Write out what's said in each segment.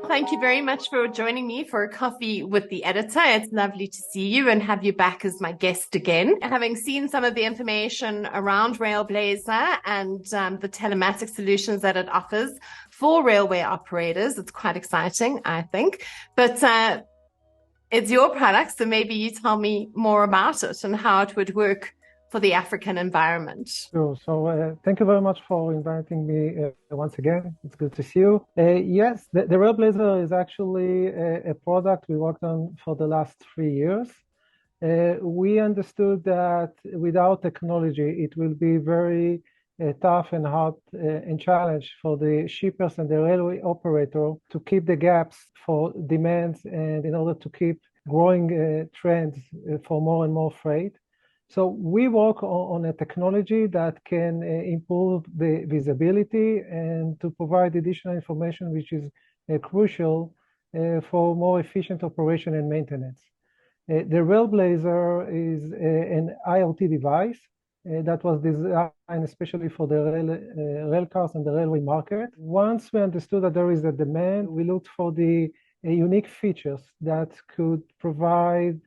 Thank you very much for joining me for a coffee with the editor. It's lovely to see you and have you back as my guest again. Having seen some of the information around RailBlazer and the telematics solutions that it offers for railway operators, it's quite exciting, I think. But it's your product, so maybe you tell me more about it and how it would work for the African environment. Sure. So thank you very much for inviting me once again. It's good to see you. Yes, the RailBlazer is actually a product we worked on for the last 3 years. We understood that without technology, it will be very tough and hard and challenge for the shippers and the railway operator to keep the gaps for demands and in order to keep growing trends for more and more freight. So we work on a technology that can improve the visibility and to provide additional information, which is crucial for more efficient operation and maintenance. The RailBlazer is an IoT device that was designed especially for the rail cars and the railway market. Once we understood that there is a demand, we looked for the unique features that could provide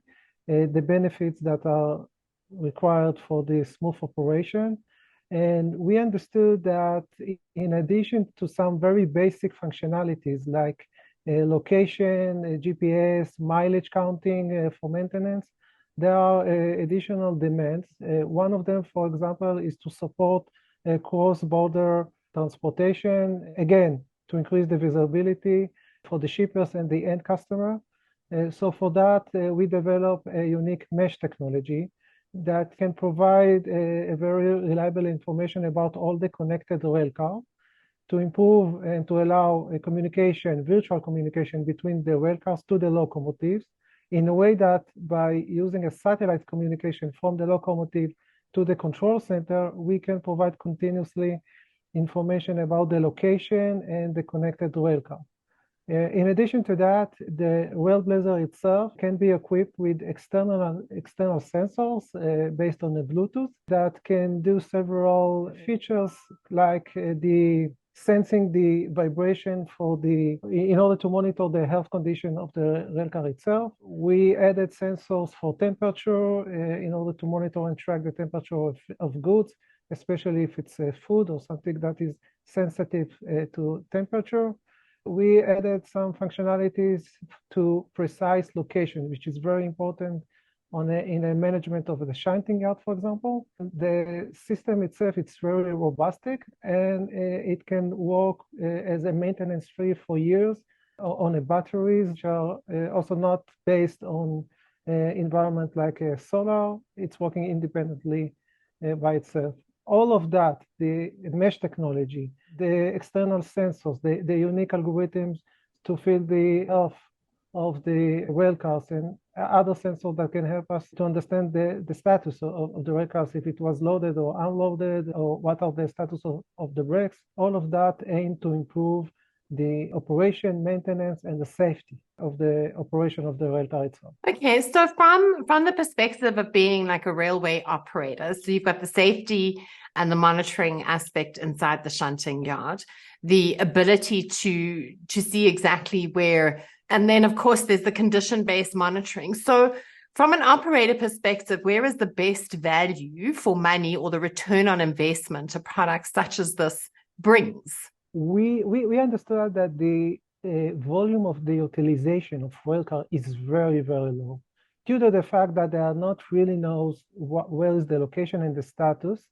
the benefits that are required for the smooth operation. And we understood that in addition to some very basic functionalities like location, GPS, mileage counting for maintenance, there are additional demands. One of them, for example, is to support cross-border transportation, again, to increase the visibility for the shippers and the end customer. So for that, we develop a unique mesh technology that can provide a very reliable information about all the connected rail car to improve and to allow a communication, virtual communication between the rail cars to the locomotives in a way that by using a satellite communication from the locomotive to the control center, we can provide continuously information about the location and the connected rail car. In addition to that, the RailBlazer itself can be equipped with external sensors based on the Bluetooth that can do several features like the sensing the vibration in order to monitor the health condition of the railcar itself. We added sensors for temperature in order to monitor and track the temperature of goods, especially if it's food or something that is sensitive to temperature. We added some functionalities to precise location, which is very important in the management of the shunting yard, for example. The system itself, it's very robust and it can work as a maintenance free for years on a batteries, which are also not based on environment like solar. It's working independently by itself. All of that, the mesh technology, the external sensors, the unique algorithms to feel the health of the rail cars and other sensors that can help us to understand the status of the rail cars, if it was loaded or unloaded, or what are the status of the brakes. All of that aim to improve the operation, maintenance, and the safety of the operation of the rail car itself. Okay, so from the perspective of being like a railway operator, so you've got the safety and the monitoring aspect inside the shunting yard, the ability to see exactly where, and then of course there's the condition-based monitoring. So from an operator perspective, where is the best value for money or the return on investment a product such as this brings? We understood that the volume of the utilization of railcar is very, very low due to the fact that they are not really knows where is the location and the status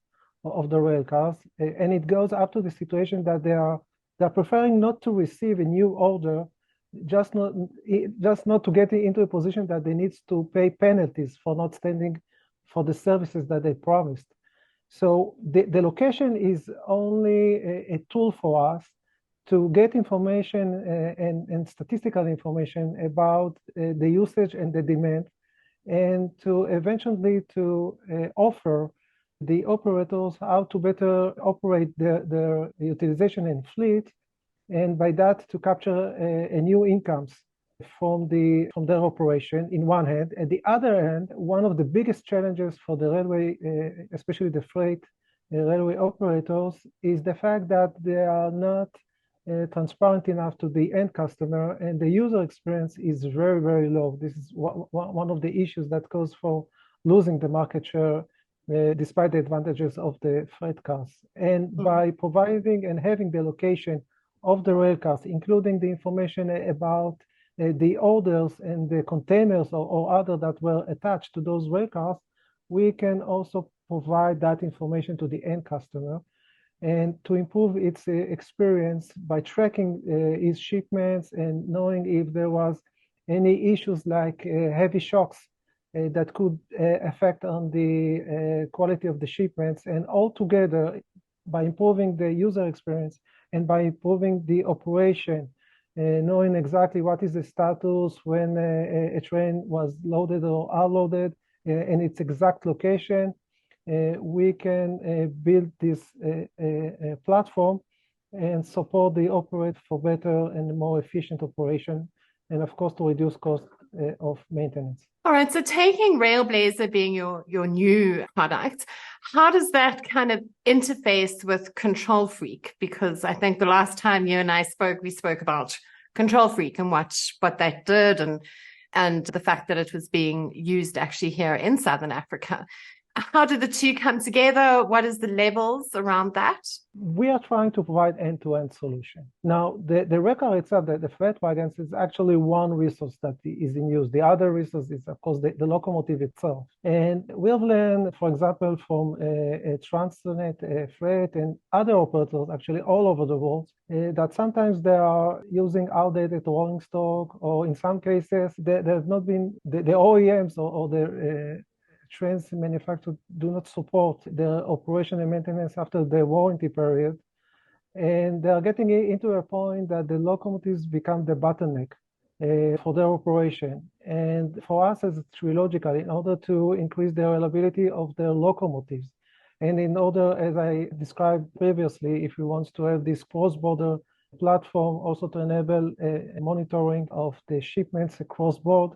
of the rail cars, and it goes up to the situation that they're preferring not to receive a new order, just not to get into a position that they need to pay penalties for not standing for the services that they promised. So the location is only a tool for us to get information and statistical information about the usage and the demand, and to eventually to offer the operators how to better operate their utilization and fleet, and by that to capture a new incomes from their operation in one hand. At the other hand, one of the biggest challenges for the railway, especially the freight railway operators, is the fact that they are not transparent enough to the end customer, and the user experience is very, very low. This is one of the issues that goes for losing the market share despite the advantages of the freight cars. And by providing and having the location of the rail cars, including the information about the orders and the containers or other that were attached to those rail cars, we can also provide that information to the end customer and to improve its experience by tracking its shipments and knowing if there was any issues like heavy shocks that could affect on the quality of the shipments. And altogether, by improving the user experience and by improving the operation, knowing exactly what is the status when a train was loaded or unloaded and its exact location, we can build this platform and support the operator for better and more efficient operation, and of course to reduce cost of maintenance. All right, so taking RailBlazer being your new product, how does that kind of interface with Control Freak? Because I think the last time you and I spoke, we spoke about Control Freak and what that did and the fact that it was being used actually here in Southern Africa. How do the two come together? What is the levels around that? We are trying to provide end-to-end solution. Now, the railcar itself, the freight wagons, is actually one resource that is in use. The other resource is, of course, the locomotive itself. And we have learned, for example, from Transnet, Freight, and other operators, actually all over the world, that sometimes they are using outdated rolling stock, or in some cases, there have not been the OEMs or the trains manufacturers do not support their operation and maintenance after the warranty period. And they are getting into a point that the locomotives become the bottleneck for their operation. And for us as Trilogical, in order to increase the reliability of their locomotives, and in order, as I described previously, if we want to have this cross-border platform also to enable monitoring of the shipments across board,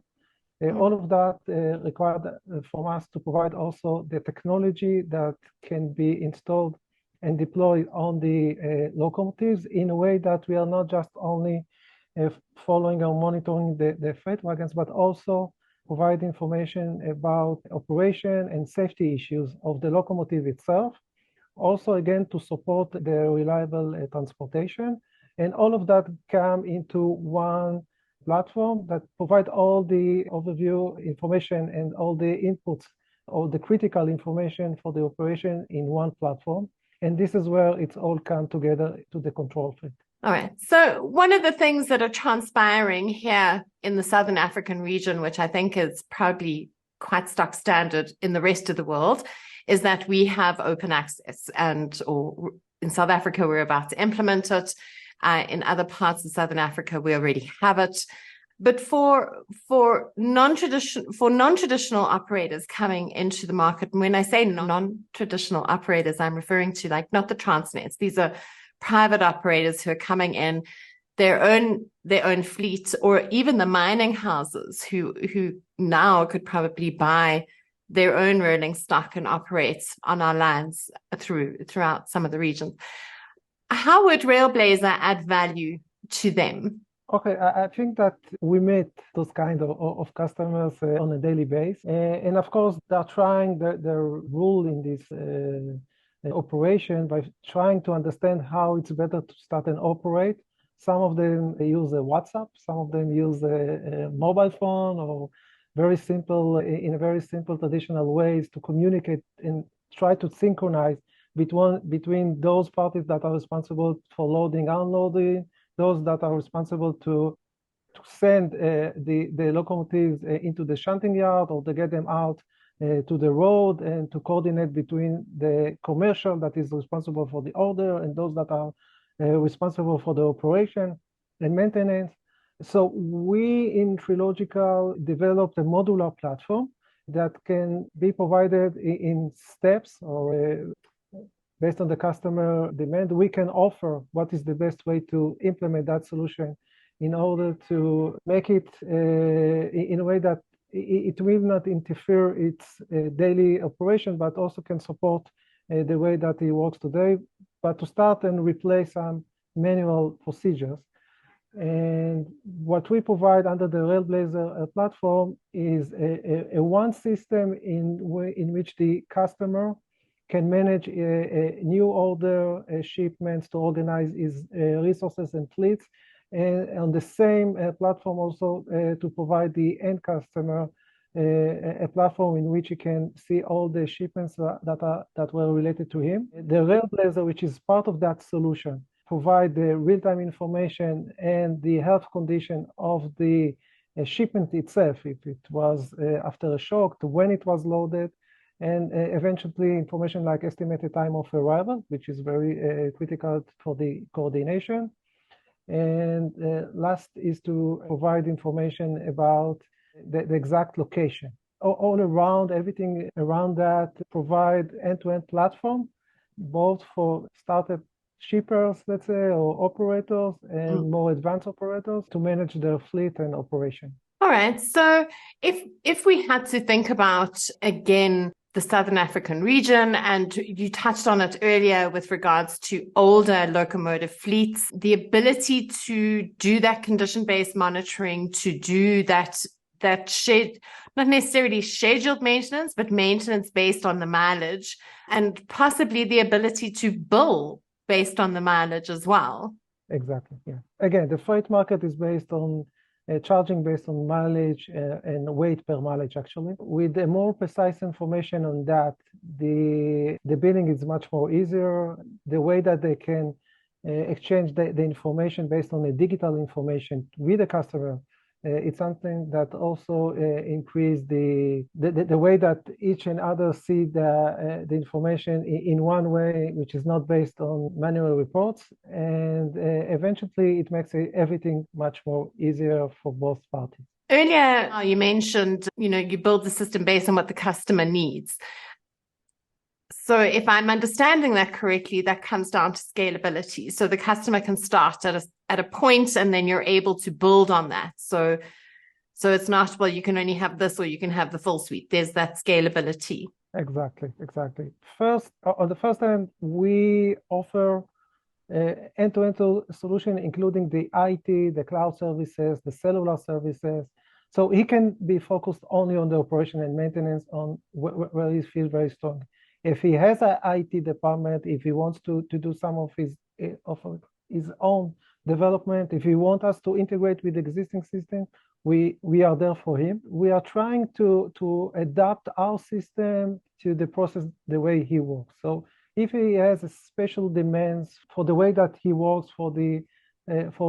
all of that required from us to provide also the technology that can be installed and deployed on the locomotives in a way that we are not just only following or monitoring the freight wagons, but also provide information about operation and safety issues of the locomotive itself. Also, again, to support the reliable transportation. And all of that come into one platform that provide all the overview information and all the inputs, all the critical information for the operation in one platform. And this is where it's all come together to the Control Freak. All right. So one of the things that are transpiring here in the Southern African region, which I think is probably quite stock standard in the rest of the world, is that we have open access. Or in South Africa, we're about to implement it. In other parts of Southern Africa, we already have it. But for non-traditional operators coming into the market, and when I say non-traditional operators, I'm referring to like not the Transnets. These are private operators who are coming in, their own fleets, or even the mining houses who now could probably buy their own rolling stock and operate on our lines throughout some of the regions. How would RailBlazer add value to them? Okay, I think that we meet those kind of customers on a daily basis. And of course, they're trying their role in this operation by trying to understand how it's better to start and operate. Some of them use WhatsApp, some of them use a mobile phone, or in very simple traditional ways to communicate and try to synchronize between those parties that are responsible for loading, unloading, those that are responsible to send the locomotives into the shunting yard or to get them out to the road, and to coordinate between the commercial that is responsible for the order and those that are responsible for the operation and maintenance. So we in Trilogical developed a modular platform that can be provided in steps, or based on the customer demand. We can offer what is the best way to implement that solution in order to make it in a way that it will not interfere its daily operation, but also can support the way that it works today. But to start and replace some manual procedures. And what we provide under the RailBlazer platform is a one system in which the customer can manage a new order, shipments, to organize his resources and fleets, and on the same platform also to provide the end customer a platform in which he can see all the shipments that were related to him. The RailBlazer, which is part of that solution, provide the real-time information and the health condition of the shipment itself, if it was after a shock, to when it was loaded, and eventually information like estimated time of arrival, which is very critical for the coordination. And last is to provide information about the exact location. All around, everything around that, provide end-to-end platform, both for startup shippers, let's say, or operators, and more advanced operators to manage their fleet and operation. All right. So if we had to think about, again, the Southern African region, and you touched on it earlier with regards to older locomotive fleets, the ability to do that condition-based monitoring, to do that not necessarily scheduled maintenance, but maintenance based on the mileage, and possibly the ability to bill based on the mileage as well. Exactly. Yeah. Again, the freight market is based on charging based on mileage and weight per mileage, actually. With a more precise information on that, the billing is much more easier. The way that they can exchange the information based on the digital information with the customer, it's something that also increase the way that each and other see the information in one way, which is not based on manual reports, and eventually it makes everything much more easier for both parties. Earlier, you mentioned, you build the system based on what the customer needs. So if I'm understanding that correctly, that comes down to scalability. So the customer can start at a point, and then you're able to build on that. So it's not, well, you can only have this or you can have the full suite. There's that scalability. Exactly. First, on the first hand, we offer end-to-end solution, including the IT, the cloud services, the cellular services. So he can be focused only on the operation and maintenance on where he feels very strong. If he has an IT department, if he wants to do some of his own development, if he wants us to integrate with the existing system, we are there for him. We are trying to adapt our system to the process the way he works. So if he has a special demands for the way that he works for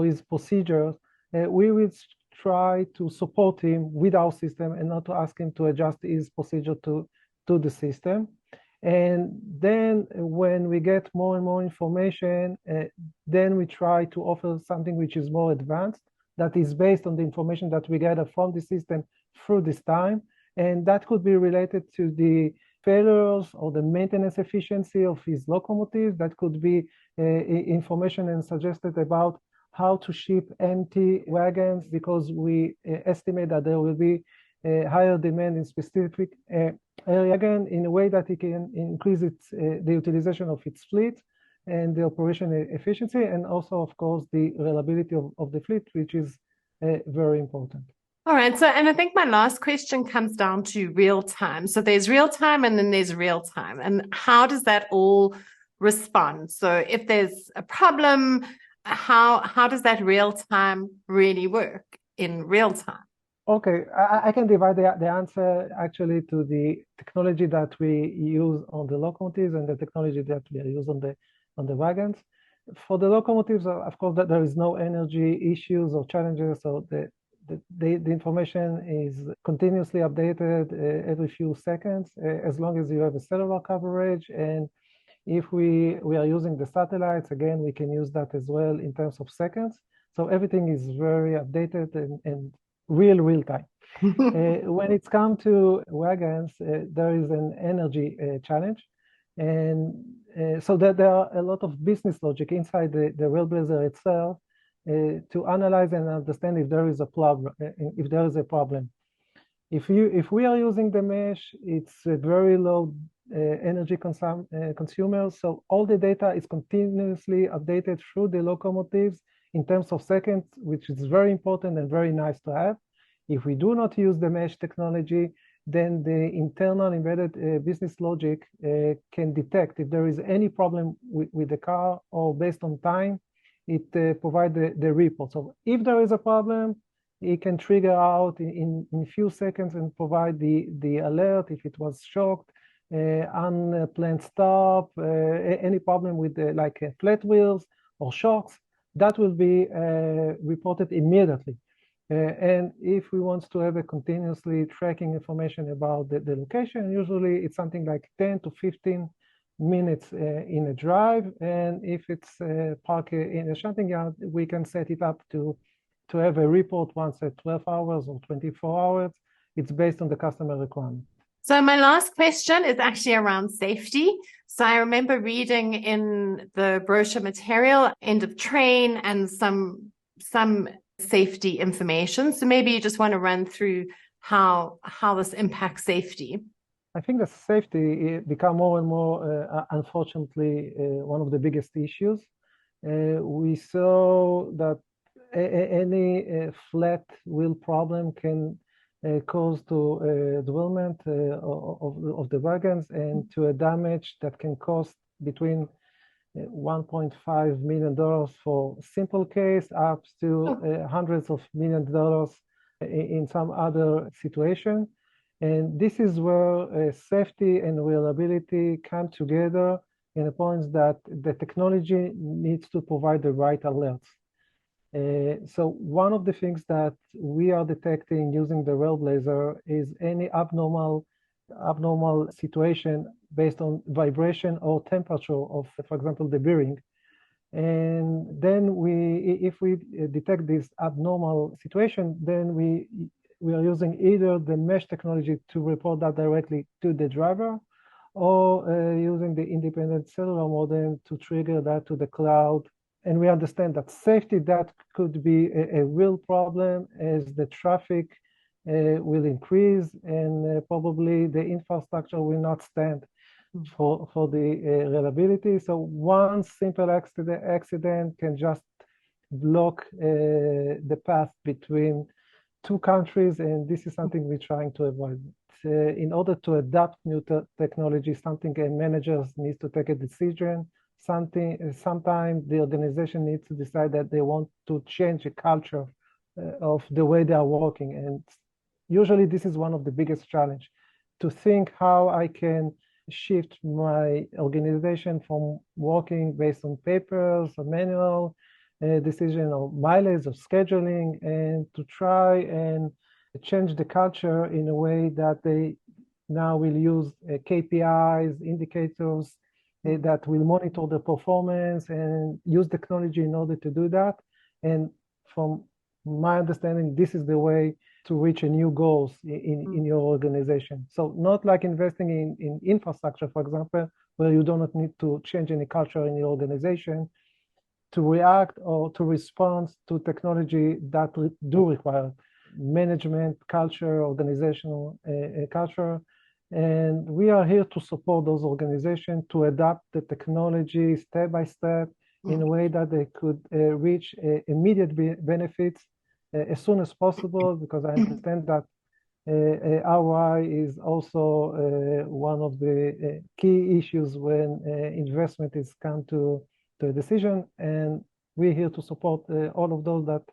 his procedures, we will try to support him with our system and not to ask him to adjust his procedure to the system. And then when we get more and more information, then we try to offer something which is more advanced, that is based on the information that we gather from the system through this time. And that could be related to the failures or the maintenance efficiency of his locomotives. That could be information and suggested about how to ship empty wagons, because we estimate that there will be a higher demand in specific area, again, in a way that it can increase the utilization of its fleet and the operation efficiency, and also, of course, the reliability of the fleet, which is very important. All right. So, and I think my last question comes down to real time. So there's real time and then there's real time. And how does that all respond? So if there's a problem, how does that real time really work in real time? Okay, I can divide the answer actually to the technology that we use on the locomotives and the technology that we use on the wagons. For the locomotives, of course, that there is no energy issues or challenges, so the information is continuously updated every few seconds, as long as you have a cellular coverage. And if we are using the satellites, again, we can use that as well in terms of seconds. So everything is very updated and real time. When it's come to wagons, there is an energy challenge. And so that there are a lot of business logic inside the RailBlazer itself to analyze and understand if there is a problem. If we are using the mesh, it's a very low energy consumer, so all the data is continuously updated through the locomotives in terms of seconds, which is very important and very nice to have. If we do not use the mesh technology, then the internal embedded business logic can detect if there is any problem with the car, or based on time, it provides the report. So if there is a problem, it can trigger out in few seconds and provide the alert if it was shocked, unplanned stop, any problem with like flat wheels or shocks, that will be reported immediately. And if we want to have a continuously tracking information about the location, usually it's something like 10 to 15 minutes in a drive. And if it's parked in a shunting yard, we can set it up to have a report once at 12 hours or 24 hours. It's based on the customer requirement. So my last question is actually around safety. So I remember reading in the brochure material, end of train and some safety information. So maybe you just want to run through how this impacts safety. I think that safety become more and more, unfortunately, one of the biggest issues. We saw that any flat wheel problem can cause to derailment of the wagons and to a damage that can cost between $1.5 million for simple case up to hundreds of millions of dollars in some other situation. And this is where safety and reliability come together in the points that the technology needs to provide the right alerts. So one of the things that we are detecting using the RailBlazer is any abnormal situation based on vibration or temperature of, for example, the bearing. And then if we detect this abnormal situation, then we are using either the mesh technology to report that directly to the driver, or using the independent cellular modem to trigger that to the cloud. And we understand that safety, that could be a real problem as the traffic will increase, and probably the infrastructure will not stand for the reliability. So one simple accident can just block the path between two countries, and this is something we're trying to avoid. In order to adapt new technology, something a manager needs to take a decision. Sometimes the organization needs to decide that they want to change the culture of the way they are working. And usually this is one of the biggest challenge, to think how I can shift my organization from working based on papers or manual decision or mileage or scheduling, and to try and change the culture in a way that they now will use KPIs, indicators, that will monitor the performance and use technology in order to do that. And from my understanding, this is the way to reach a new goals in your organization. So not like investing in infrastructure, for example, where you do not need to change any culture in your organization to react or to respond to technology that do require management, culture, organizational culture. And we are here to support those organizations to adapt the technology step by step in a way that they could reach immediate benefits as soon as possible, because I understand that ROI is also one of the key issues when investment is come to a decision. And we're here to support all of those that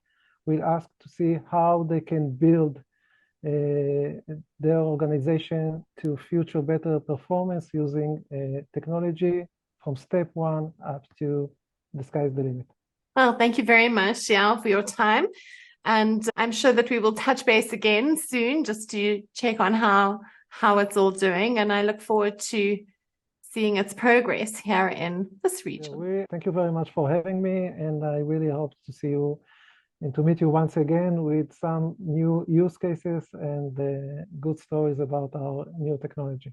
will ask to see how they can build their organization to future better performance using technology from step one up to the sky's the limit. Well, thank you very much, Eyal, for your time. And I'm sure that we will touch base again soon just to check on how it's all doing. And I look forward to seeing its progress here in this region. Thank you very much for having me. And I really hope to see you and to meet you once again with some new use cases and good stories about our new technology.